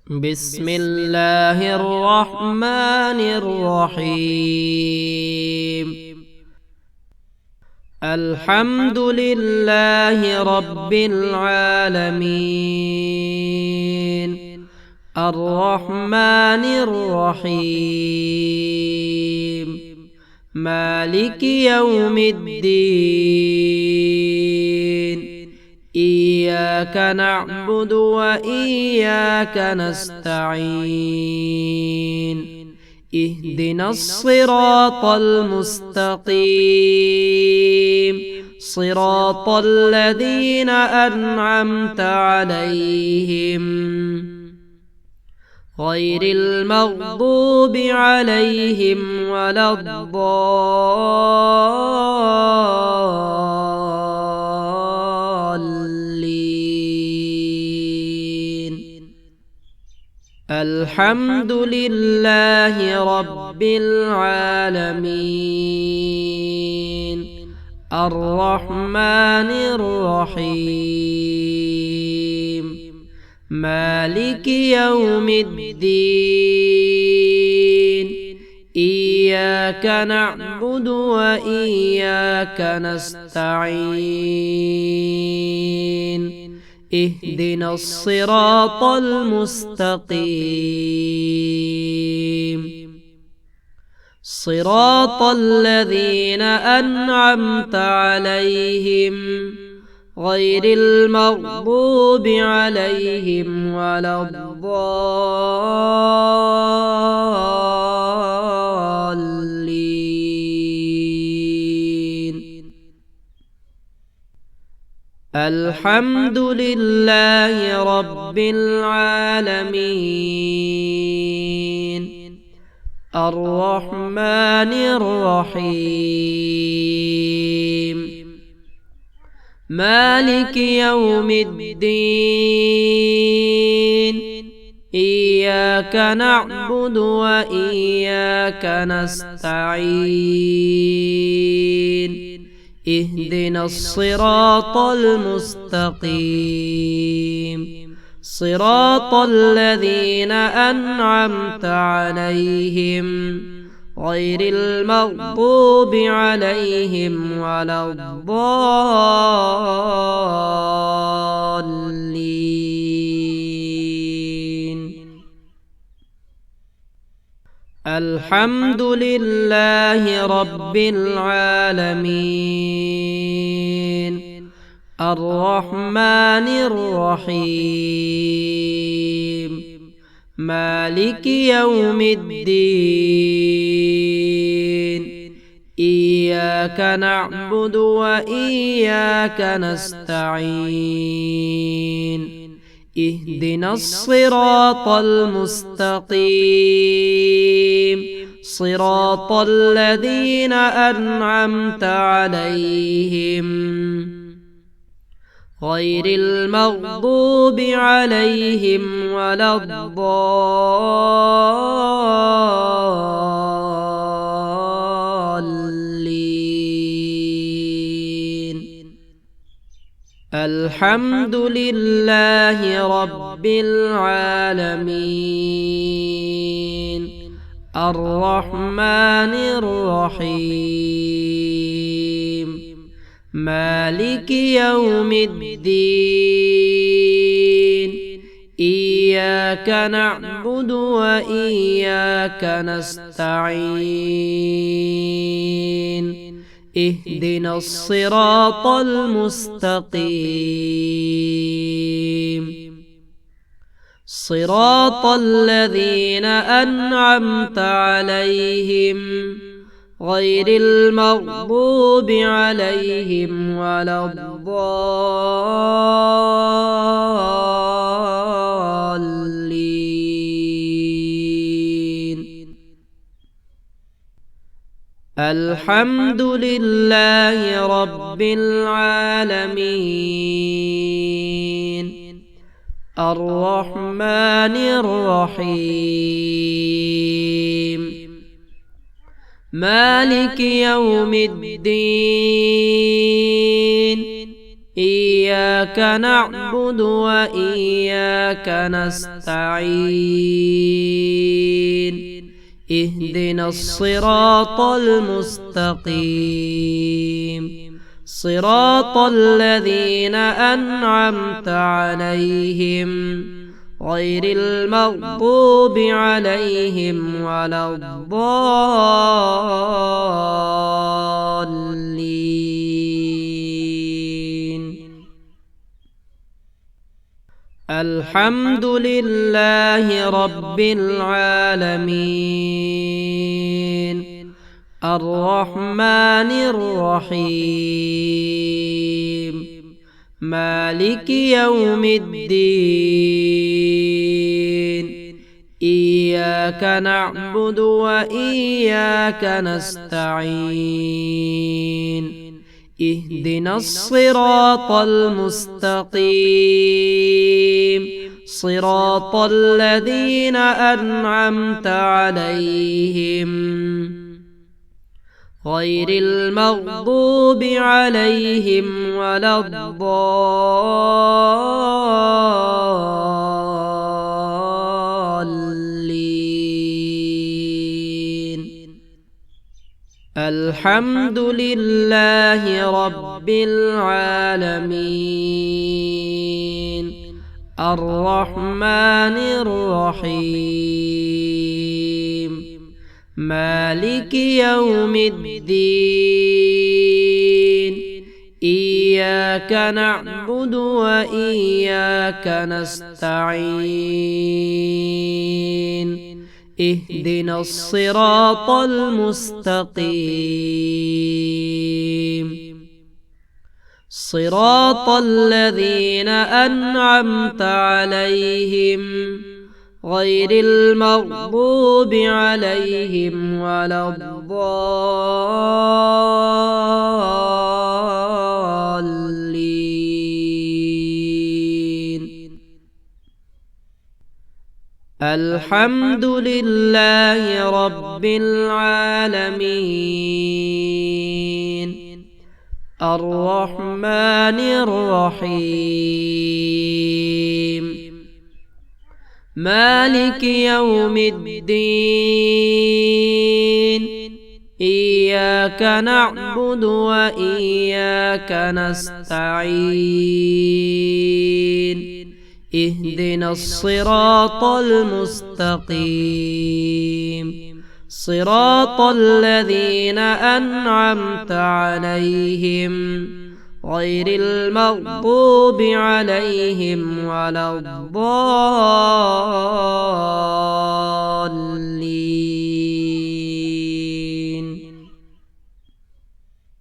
بسم الله الرحمن الرحيم. الحمد لله رب العالمين، الرحمن الرحيم، مالك يوم الدين. إياك نعبد وإياك نستعين. اهدنا الصراط المستقيم، صراط الذين أنعمت عليهم غير المغضوب عليهم ولا الضالين. الحمد لله رب العالمين، الرحمن الرحيم، مالك يوم الدين. إياك نعبد وإياك نستعين. اهدنا الصراط المستقيم، صراط الذين أنعمت عليهم غير المغضوب عليهم ولا الضالين. الحمد لله رب العالمين، الرحمن الرحيم، مالك يوم الدين. إياك نعبد وإياك نستعين. اهدنا الصراط المستقيم، صراط الذين أنعمت عليهم غير المغضوب عليهم ولا الضالين. الحمد لله رب العالمين، الرحمن الرحيم، مالك يوم الدين. إياك نعبد وإياك نستعين. اهدنا الصراط المستقيم، صراط الذين أنعمت عليهم غير المغضوب عليهم ولا الضالين. الحمد لله رب العالمين، الرحمن الرحيم، مالك يوم الدين. إياك نعبد وإياك نستعين. اهدنا الصراط المستقيم، صراط الذين أنعمت عليهم غير المغضوب عليهم ولا الضالين. الحمد لله رب العالمين، الرحمن الرحيم، مالك يوم الدين. إياك إياك نعبد وإياك نستعين اهدنا الصراط المستقيم صراط الذين أنعمت عليهم غير المغضوب عليهم ولا الضالين. الحمد لله رب العالمين الرحمن الرحيم مالك يوم الدين إياك نعبد وإياك نستعين اهدنا الصراط المستقيم صراط الذين أنعمت عليهم غير المغضوب عليهم ولا الضالين. الحمد لله رب العالمين الرحمن الرحيم مالك يوم الدين إياك نعبد وإياك نستعين اهدنا الصراط المستقيم صراط الذين أنعمت عليهم غير المغضوب عليهم ولا الضالين. الحمد لله رب العالمين الرحمن الرحيم مالك يوم الدين إياك نعبد وإياك نستعين اهدنا الصراط المستقيم صراط الذين أنعمت عليهم غير المغضوب عليهم ولا الضالين.